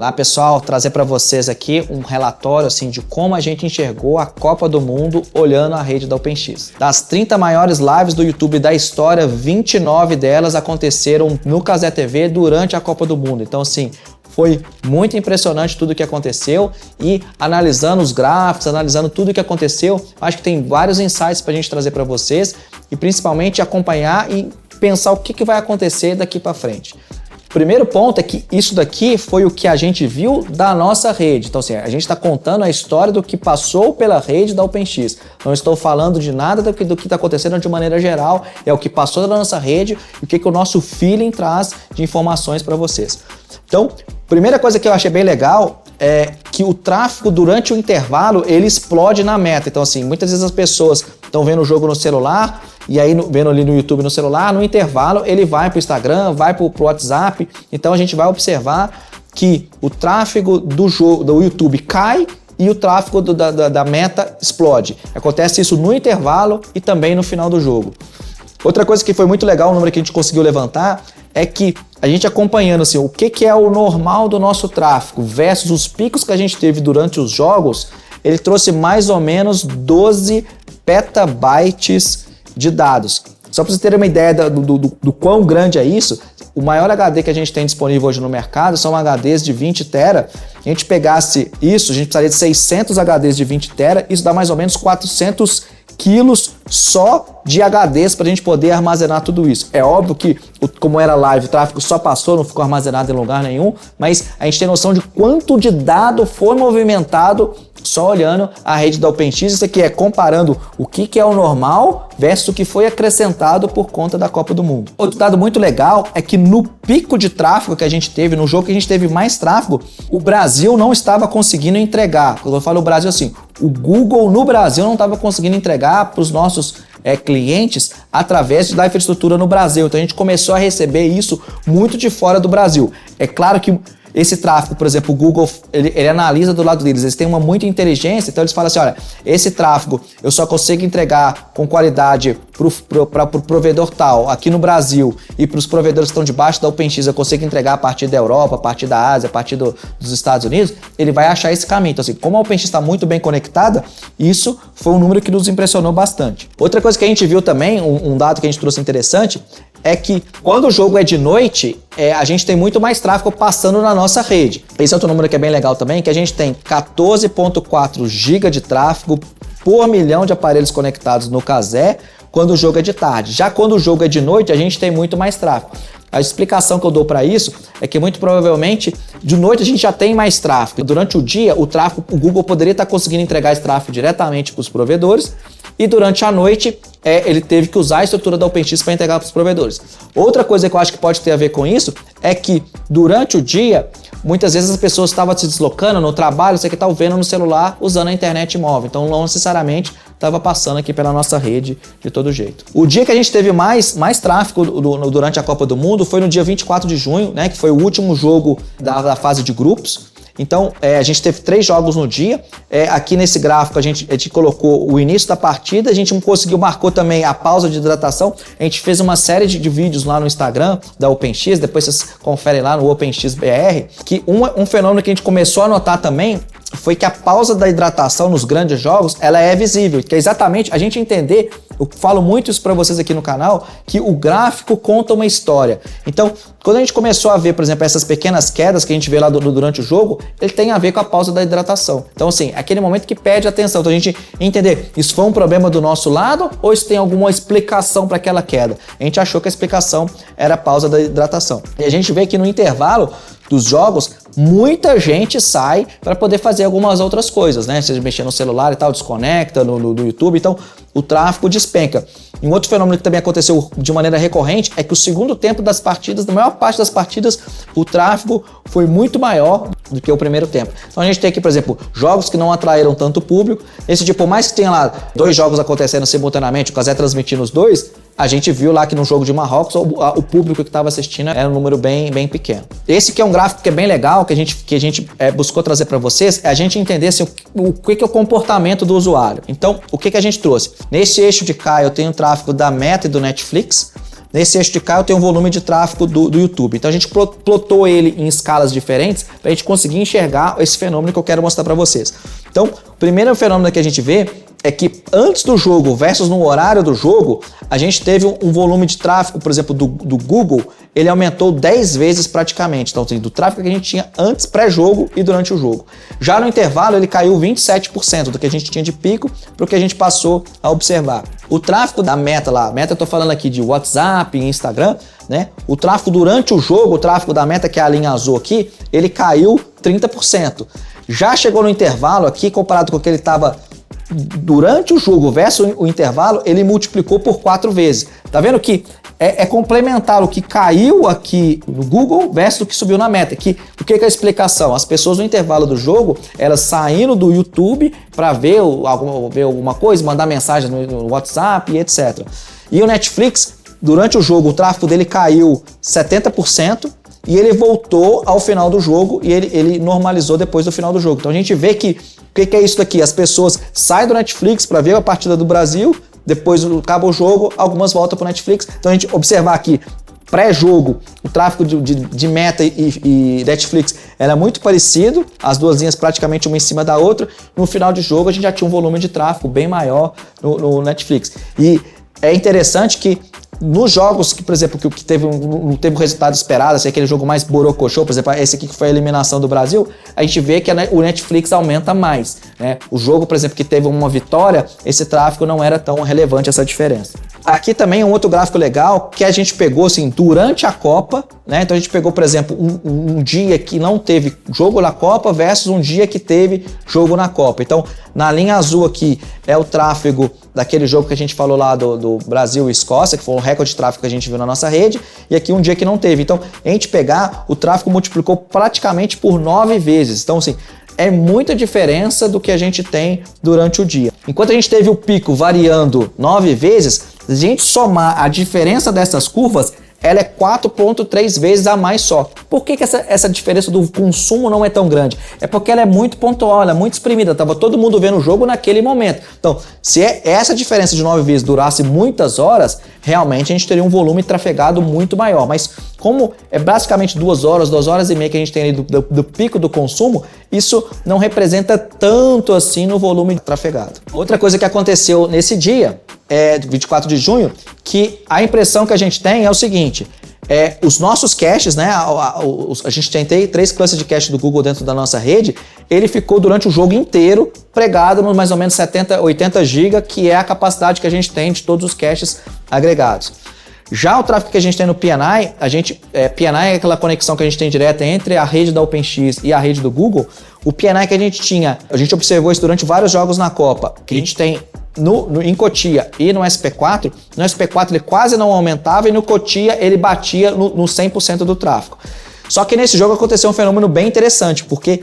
Lá, pessoal, trazer para vocês aqui um relatório assim de como a gente enxergou a Copa do Mundo olhando a rede da OpenX. Das 30 maiores lives do YouTube da história, 29 delas aconteceram no Cazé TV durante a Copa do Mundo. Então, assim, foi muito impressionante tudo o que aconteceu e analisando os gráficos, analisando tudo o que aconteceu, acho que tem vários insights para a gente trazer para vocês e principalmente acompanhar e pensar o que vai acontecer daqui para frente. O primeiro ponto é que isso daqui foi o que a gente viu da nossa rede. Então, assim, a gente está contando a história do que passou pela rede da OpenX. Não estou falando de nada do que está acontecendo de maneira geral, é o que passou da nossa rede e o que o nosso feeling traz de informações para vocês. Então, primeira coisa que eu achei bem legal é que o tráfego durante o intervalo, ele explode na meta. Então, assim, muitas vezes as pessoas estão vendo o jogo no celular e aí vendo ali no YouTube no celular, no intervalo ele vai para o Instagram, vai para o WhatsApp. Então, a gente vai observar que o tráfego do YouTube cai e o tráfego da meta explode. Acontece isso no intervalo e também no final do jogo. Outra coisa que foi muito legal, o número que a gente conseguiu levantar, é que a gente acompanhando assim, o que é o normal do nosso tráfego versus os picos que a gente teve durante os jogos, ele trouxe mais ou menos 12 petabytes de dados. Só para vocês terem uma ideia do quão grande é isso, o maior HD que a gente tem disponível hoje no mercado são HDs de 20 tera. Se a gente pegasse isso, a gente precisaria de 600 HDs de 20 tera, isso dá mais ou menos 400 quilos só de HDs para a gente poder armazenar tudo isso. É óbvio que, como era live, o tráfego só passou, não ficou armazenado em lugar nenhum, mas a gente tem noção de quanto de dado foi movimentado só olhando a rede da OpenX. Isso aqui é comparando o que é o normal versus o que foi acrescentado por conta da Copa do Mundo. Outro dado muito legal é que no pico de tráfego que a gente teve, no jogo que a gente teve mais tráfego, o Brasil não estava conseguindo entregar. Quando eu falo o Brasil assim, o Google no Brasil não estava conseguindo entregar para os nossos clientes através da infraestrutura no Brasil. Então a gente começou a receber isso muito de fora do Brasil. É claro que esse tráfego, por exemplo, o Google, ele analisa do lado deles, eles têm muita inteligência, então eles falam assim, olha, esse tráfego eu só consigo entregar com qualidade para o provedor tal, aqui no Brasil, e para os provedores que estão debaixo da OpenX eu consigo entregar a partir da Europa, a partir da Ásia, a partir dos Estados Unidos, ele vai achar esse caminho. Então assim, como a OpenX está muito bem conectada, isso foi um número que nos impressionou bastante. Outra coisa que a gente viu também, um dado que a gente trouxe interessante, é que quando o jogo é de noite, a gente tem muito mais tráfego passando na nossa rede. Esse é outro número que é bem legal também, que a gente tem 14.4 GB de tráfego por milhão de aparelhos conectados no Cazé quando o jogo é de tarde. Já quando o jogo é de noite, a gente tem muito mais tráfego. A explicação que eu dou para isso é que muito provavelmente de noite a gente já tem mais tráfego. Durante o dia, o Google poderia estar conseguindo entregar esse tráfego diretamente para os provedores e durante a noite ele teve que usar a estrutura da OpenX para entregar para os provedores. Outra coisa que eu acho que pode ter a ver com isso é que durante o dia, muitas vezes as pessoas estavam se deslocando no trabalho, você que estava vendo no celular usando a internet móvel. Então não necessariamente estava passando aqui pela nossa rede de todo jeito. O dia que a gente teve mais tráfego durante a Copa do Mundo foi no dia 24 de junho, né, que foi o último jogo da fase de grupos. Então, a gente teve 3 jogos no dia. Aqui nesse gráfico a gente colocou o início da partida, a gente marcou também a pausa de hidratação. A gente fez uma série de vídeos lá no Instagram da OpenX, depois vocês conferem lá no OpenXBR, que um fenômeno que a gente começou a notar também foi que a pausa da hidratação nos grandes jogos, ela é visível, que é exatamente a gente entender, eu falo muito isso para vocês aqui no canal, que o gráfico conta uma história. Então, quando a gente começou a ver, por exemplo, essas pequenas quedas que a gente vê lá durante o jogo, ele tem a ver com a pausa da hidratação. Então, assim, é aquele momento que pede atenção. Então, a gente entender, isso foi um problema do nosso lado ou isso tem alguma explicação para aquela queda? A gente achou que a explicação era a pausa da hidratação. E a gente vê que no intervalo dos jogos, muita gente sai para poder fazer algumas outras coisas, né? Seja mexer no celular e tal, desconecta no YouTube, então o tráfego despenca. E um outro fenômeno que também aconteceu de maneira recorrente é que o segundo tempo das partidas, na maior parte das partidas, o tráfego foi muito maior do que o primeiro tempo. Então a gente tem aqui, por exemplo, jogos que não atraíram tanto público. Esse tipo, por mais que tenha lá 2 jogos acontecendo simultaneamente, o Cazé transmitindo os 2, a gente viu lá que no jogo de Marrocos o público que estava assistindo era um número bem pequeno. Esse que é um gráfico que é bem legal, que a gente buscou trazer para vocês, é a gente entender assim, o que é o comportamento do usuário. Então, o que a gente trouxe? Nesse eixo de cá eu tenho o tráfego da Meta e do Netflix. nesse eixo de cá eu tenho um volume de tráfego do YouTube. Então a gente plotou ele em escalas diferentes para a gente conseguir enxergar esse fenômeno que eu quero mostrar para vocês. Então, o primeiro fenômeno que a gente vê é que antes do jogo versus no horário do jogo, a gente teve um volume de tráfego, por exemplo, do Google, ele aumentou 10 vezes praticamente. Então, do tráfego que a gente tinha antes, pré-jogo e durante o jogo. Já no intervalo, ele caiu 27% do que a gente tinha de pico para o que a gente passou a observar. O tráfego da Meta lá, Meta eu tô falando aqui de WhatsApp e Instagram, né? O tráfego durante o jogo, o tráfego da Meta, que é a linha azul aqui, ele caiu 30%. Já chegou no intervalo aqui, comparado com o que ele estava durante o jogo versus o intervalo, ele multiplicou por 4 vezes. Tá vendo que é complementar o que caiu aqui no Google versus o que subiu na Meta. O que é a explicação? As pessoas no intervalo do jogo, elas saindo do YouTube para ver alguma coisa, mandar mensagem no WhatsApp e etc. E o Netflix, durante o jogo, o tráfego dele caiu 70%, e ele voltou ao final do jogo e ele normalizou depois do final do jogo. Então a gente vê que o que é isso daqui? As pessoas saem do Netflix para ver a partida do Brasil, depois acaba o jogo, algumas voltam para o Netflix. Então a gente observar aqui, pré-jogo, o tráfego de Meta e Netflix era muito parecido, as duas linhas praticamente uma em cima da outra. No final de jogo a gente já tinha um volume de tráfego bem maior no Netflix. E é interessante que nos jogos que, por exemplo, que não teve o resultado esperado, assim, aquele jogo mais borocochô, por exemplo, esse aqui que foi a eliminação do Brasil, a gente vê que o Netflix aumenta mais, né? O jogo, por exemplo, que teve uma vitória, esse tráfego não era tão relevante essa diferença. Aqui também um outro gráfico legal que a gente pegou assim durante a Copa, né? Então a gente pegou, por exemplo, um dia que não teve jogo na Copa versus um dia que teve jogo na Copa. Então, na linha azul aqui é o tráfego daquele jogo que a gente falou lá do Brasil e Escócia, que foi um recorde de tráfego que a gente viu na nossa rede, e aqui um dia que não teve. Então, a gente pegar, o tráfego multiplicou praticamente por 9 vezes. Então, assim, é muita diferença do que a gente tem durante o dia. Enquanto a gente teve o pico variando 9 vezes, se a gente somar a diferença dessas curvas, ela é 4,3 vezes a mais só. Por que essa diferença do consumo não é tão grande? É porque ela é muito pontual, ela é muito exprimida. Tava todo mundo vendo o jogo naquele momento. Então, se essa diferença de 9 vezes durasse muitas horas, realmente a gente teria um volume trafegado muito maior. Mas como é basicamente 2 horas e meia que a gente tem ali do pico do consumo, isso não representa tanto assim no volume trafegado. Outra coisa que aconteceu nesse dia, 24 de junho, que a impressão que a gente tem é o seguinte, os nossos caches, né, a gente tem 3 clusters de cache do Google dentro da nossa rede, ele ficou durante o jogo inteiro pregado no mais ou menos 70, 80 GB, que é a capacidade que a gente tem de todos os caches agregados. Já o tráfego que a gente tem no PNI, PNI é aquela conexão que a gente tem direta entre a rede da OpenX e a rede do Google. O PNI que a gente observou isso durante vários jogos na Copa, que a gente tem em Cotia e no SP4, no SP4 ele quase não aumentava e no Cotia ele batia no 100% do tráfego. Só que nesse jogo aconteceu um fenômeno bem interessante, porque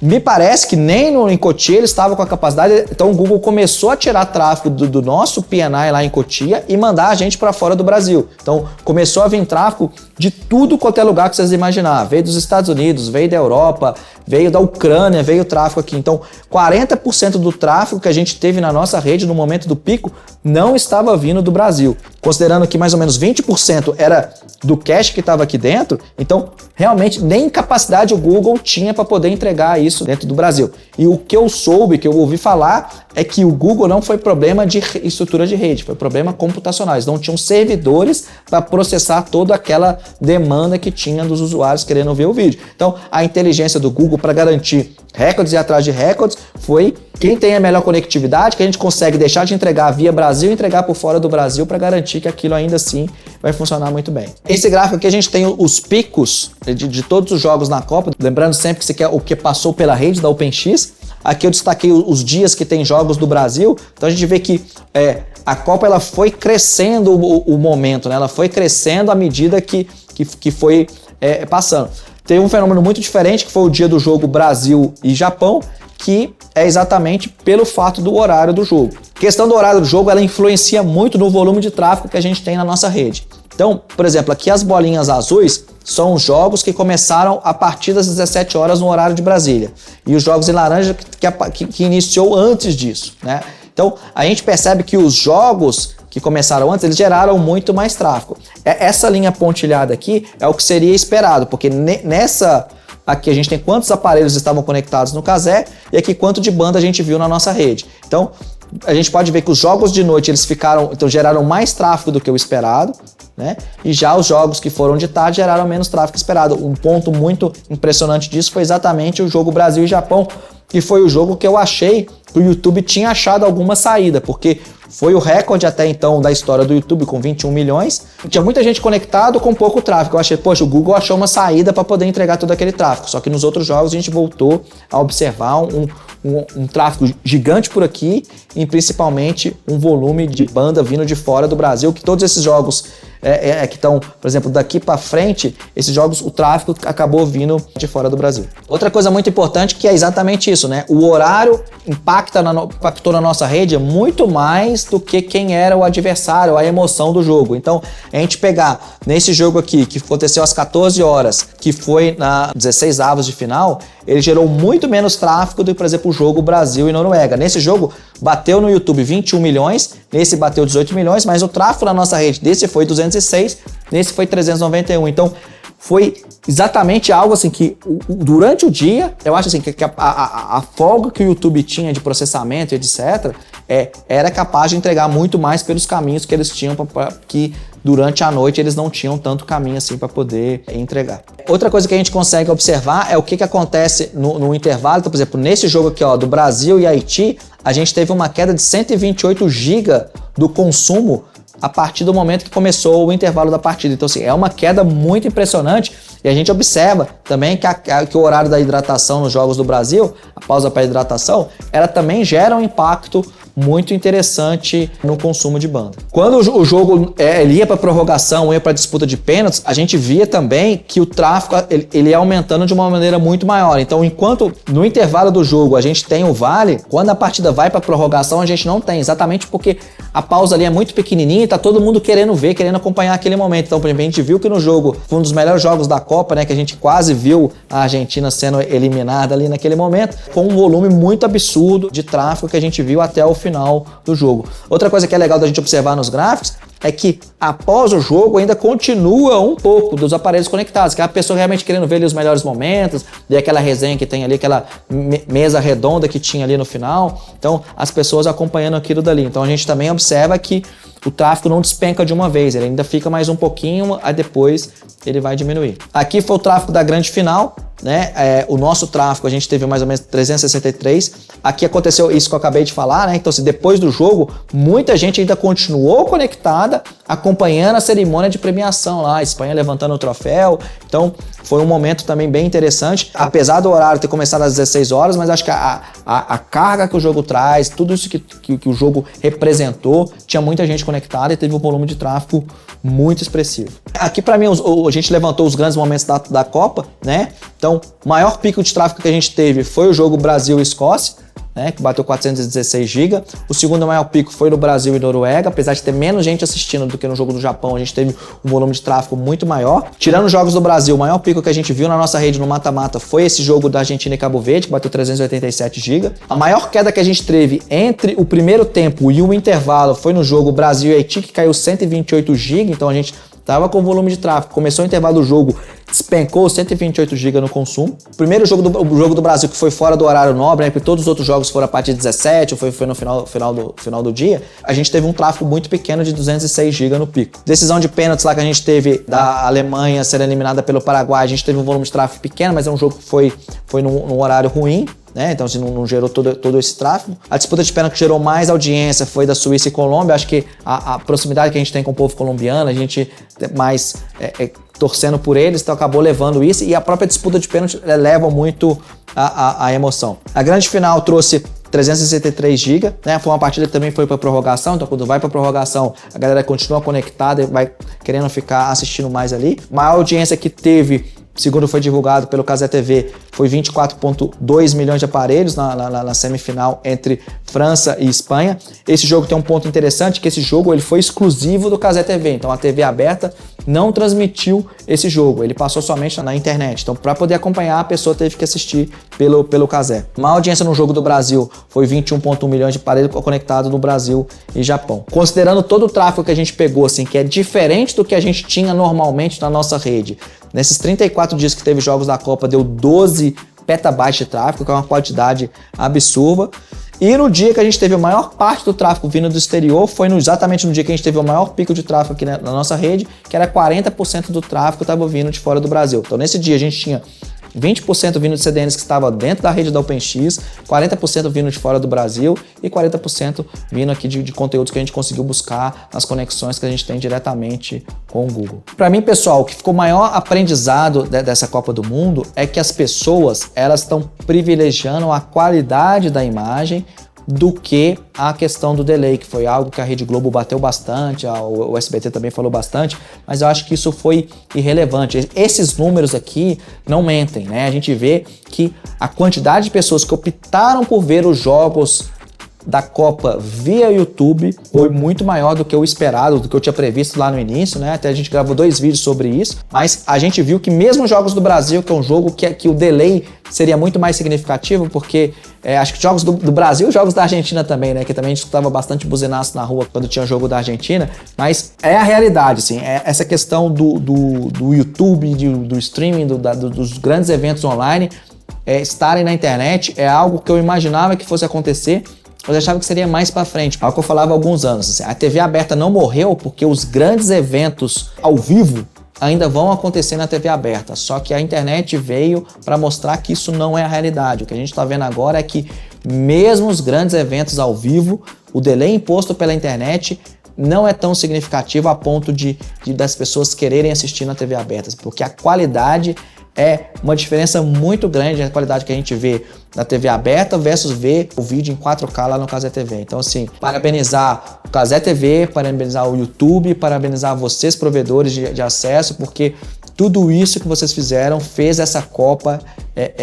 me parece que nem em Cotia ele estava com a capacidade, então o Google começou a tirar tráfego do nosso PNI lá em Cotia e mandar a gente para fora do Brasil. Então começou a vir tráfego de tudo quanto é lugar que vocês imaginar. Veio dos Estados Unidos, veio da Europa, veio da Ucrânia, veio tráfego aqui. Então 40% do tráfego que a gente teve na nossa rede no momento do pico não estava vindo do Brasil. Considerando que mais ou menos 20% era do cache que estava aqui dentro, então realmente nem capacidade o Google tinha para poder entregar isso dentro do Brasil. E o que eu soube, que eu ouvi falar, é que o Google não foi problema de estrutura de rede, foi problema computacional. Eles não tinham servidores para processar toda aquela demanda que tinha dos usuários querendo ver o vídeo. Então, a inteligência do Google para garantir recordes e atrás de recordes foi quem tem a melhor conectividade, que a gente consegue deixar de entregar via Brasil e entregar por fora do Brasil para garantir que aquilo ainda assim vai funcionar muito bem. Esse gráfico aqui a gente tem os picos de todos os jogos na Copa, lembrando sempre que você quer o que passou pela rede da OpenX. Aqui eu destaquei os dias que tem jogos do Brasil, então a gente vê que a Copa ela foi crescendo o momento, né? Ela foi crescendo à medida que foi passando. Teve um fenômeno muito diferente, que foi o dia do jogo Brasil e Japão, que é exatamente pelo fato do horário do jogo. A questão do horário do jogo, ela influencia muito no volume de tráfego que a gente tem na nossa rede. Então, por exemplo, aqui as bolinhas azuis são os jogos que começaram a partir das 17 horas no horário de Brasília. E os jogos em laranja que iniciou antes disso, né? Então, a gente percebe que os jogos que começaram antes, eles geraram muito mais tráfego. essa linha pontilhada aqui é o que seria esperado, porque nessa aqui a gente tem quantos aparelhos estavam conectados no Cazé e aqui quanto de banda a gente viu na nossa rede. Então, a gente pode ver que os jogos de noite eles geraram mais tráfego do que o esperado, né? E já os jogos que foram de tarde geraram menos tráfego esperado. Um ponto muito impressionante disso foi exatamente o jogo Brasil e Japão, que foi o jogo que eu achei que o YouTube tinha achado alguma saída, porque foi o recorde até então da história do YouTube com 21 milhões. Tinha muita gente conectado com pouco tráfego. Eu achei, poxa, o Google achou uma saída para poder entregar todo aquele tráfego. Só que nos outros jogos a gente voltou a observar um tráfego gigante por aqui e principalmente um volume de banda vindo de fora do Brasil, que todos esses jogos que estão, por exemplo, daqui para frente, esses jogos, o tráfego acabou vindo de fora do Brasil. Outra coisa muito importante que é exatamente isso, né? O horário impactou na nossa rede muito mais do que quem era o adversário, a emoção do jogo. Então, a gente pegar nesse jogo aqui, que aconteceu às 14 horas, que foi na 16 avos de final, ele gerou muito menos tráfego do que, por exemplo, o jogo Brasil e Noruega. Nesse jogo, bateu no YouTube 21 milhões, nesse bateu 18 milhões, mas o tráfego na nossa rede desse foi 206, nesse foi 391. Então, foi exatamente algo assim que durante o dia, eu acho assim que a folga que o YouTube tinha de processamento e etc, era capaz de entregar muito mais pelos caminhos que eles tinham, que durante a noite eles não tinham tanto caminho assim para poder entregar. Outra coisa que a gente consegue observar é o que acontece no intervalo. Então, por exemplo, nesse jogo aqui do Brasil e Haiti, a gente teve uma queda de 128 GB do consumo a partir do momento que começou o intervalo da partida. Então, assim, é uma queda muito impressionante e a gente observa também que o horário da hidratação nos jogos do Brasil, a pausa para hidratação, ela também gera um impacto muito interessante no consumo de banda. Quando o jogo ele ia para prorrogação, ia para disputa de pênaltis, a gente via também que o tráfego ele ia aumentando de uma maneira muito maior. Então, enquanto no intervalo do jogo a gente tem o vale, quando a partida vai para prorrogação a gente não tem, exatamente porque a pausa ali é muito pequenininha e tá todo mundo querendo ver, querendo acompanhar aquele momento. Então, por exemplo, a gente viu que no jogo, foi um dos melhores jogos da Copa, né, que a gente quase viu a Argentina sendo eliminada ali naquele momento, com um volume muito absurdo de tráfego que a gente viu até o final do jogo. Outra coisa que é legal da gente observar nos gráficos é que após o jogo ainda continua um pouco dos aparelhos conectados, que é a pessoa realmente querendo ver ali os melhores momentos, e aquela resenha que tem ali, aquela mesa redonda que tinha ali no final. Então, as pessoas acompanhando aquilo dali. Então, a gente também observa que o tráfego não despenca de uma vez, ele ainda fica mais um pouquinho, aí depois ele vai diminuir. Aqui foi o tráfego da grande final, né? O nosso tráfego a gente teve mais ou menos 363. Aqui aconteceu isso que eu acabei de falar, né? Então, assim, depois do jogo, muita gente ainda continuou conectada, acompanhando a cerimônia de premiação lá, a Espanha levantando o troféu. Então, foi um momento também bem interessante, apesar do horário ter começado às 16 horas, mas acho que a carga que o jogo traz, tudo isso que o jogo representou, tinha muita gente conectada e teve um volume de tráfego muito expressivo. Aqui, para mim, a gente levantou os grandes momentos da Copa, né? Então, o maior pico de tráfego que a gente teve foi o jogo Brasil e Escócia, né, que bateu 416 GB. O segundo maior pico foi no Brasil e Noruega, apesar de ter menos gente assistindo do que no jogo do Japão, a gente teve um volume de tráfego muito maior. Tirando os jogos do Brasil, o maior pico que a gente viu na nossa rede no mata-mata foi esse jogo da Argentina e Cabo Verde, que bateu 387 GB. A maior queda que a gente teve entre o primeiro tempo e o intervalo foi no jogo Brasil e Haiti, que caiu 128 GB, então a gente estava com volume de tráfego, começou o intervalo do jogo, despencou 128 GB no consumo. O primeiro jogo do Brasil, que foi fora do horário nobre, né, porque todos os outros jogos foram a partir de 17, ou foi no final do dia, a gente teve um tráfego muito pequeno de 206 GB no pico. Decisão de pênaltis lá que a gente teve da Alemanha ser eliminada pelo Paraguai, a gente teve um volume de tráfego pequeno, mas é um jogo que foi num horário ruim, né? Então, assim, não gerou todo esse tráfego. A disputa de pênalti que gerou mais audiência foi da Suíça e Colômbia. Acho que a proximidade que a gente tem com o povo colombiano, a gente mais torcendo por eles, então acabou levando isso, e a própria disputa de pênalti leva muito a emoção. A grande final trouxe 363 GB, né? Foi uma partida que também foi para prorrogação, então quando vai para prorrogação, a galera continua conectada e vai querendo ficar assistindo mais ali. A maior audiência que teve, segundo foi divulgado pelo Cazé TV, foi 24,2 milhões de aparelhos na semifinal entre França e Espanha. Esse jogo tem um ponto interessante, que esse jogo ele foi exclusivo do Cazé TV, então a TV aberta não transmitiu esse jogo, ele passou somente na internet. Então, para poder acompanhar, a pessoa teve que assistir pelo Cazé. A audiência no jogo do Brasil foi 21,1 milhões de aparelhos conectados no Brasil e Japão. Considerando todo o tráfego que a gente pegou, assim, que é diferente do que a gente tinha normalmente na nossa rede, nesses 34 dias que teve jogos da Copa, deu 12 petabytes de tráfego, que é uma quantidade absurda. E no dia que a gente teve a maior parte do tráfego vindo do exterior, foi exatamente no dia que a gente teve o maior pico de tráfego aqui na nossa rede, que era 40% do tráfego estava vindo de fora do Brasil. Então nesse dia a gente tinha 20% vindo de CDNs que estava dentro da rede da OpenX, 40% vindo de fora do Brasil e 40% vindo aqui de conteúdos que a gente conseguiu buscar nas conexões que a gente tem diretamente com o Google. Para mim, pessoal, o que ficou maior aprendizado dessa Copa do Mundo é que as pessoas elas estão privilegiando a qualidade da imagem do que a questão do delay, que foi algo que a Rede Globo bateu bastante, o SBT também falou bastante, mas eu acho que isso foi irrelevante. Esses números aqui não mentem, né? A gente vê que a quantidade de pessoas que optaram por ver os jogos da Copa via YouTube foi muito maior do que eu esperado, do que eu tinha previsto lá no início, né? Até a gente gravou 2 vídeos sobre isso, mas a gente viu que mesmo os jogos do Brasil, que é um jogo que o delay seria muito mais significativo, porque acho que jogos do Brasil e jogos da Argentina também, né? Que também a gente escutava bastante buzinaço na rua quando tinha jogo da Argentina, mas é a realidade, assim, essa questão do YouTube, do streaming, dos grandes eventos online, estarem na internet é algo que eu imaginava que fosse acontecer, mas eu achava que seria mais para frente. É o que eu falava há alguns anos. Assim, a TV aberta não morreu porque os grandes eventos ao vivo ainda vão acontecer na TV aberta. Só que a internet veio para mostrar que isso não é a realidade. O que a gente está vendo agora é que mesmo os grandes eventos ao vivo, o delay imposto pela internet não é tão significativo a ponto das pessoas quererem assistir na TV aberta, porque a qualidade é uma diferença muito grande a qualidade que a gente vê na TV aberta versus ver o vídeo em 4K lá no Cazé TV. Então, assim, parabenizar o Cazé TV, parabenizar o YouTube, parabenizar vocês, provedores de acesso, porque tudo isso que vocês fizeram fez essa Copa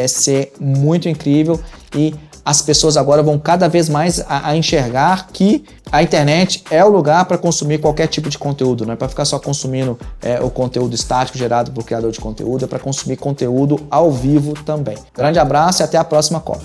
ser muito incrível e as pessoas agora vão cada vez mais a enxergar que a internet é o lugar para consumir qualquer tipo de conteúdo, não é para ficar só consumindo o conteúdo estático gerado por criador de conteúdo, é para consumir conteúdo ao vivo também. Grande abraço e até a próxima Copa.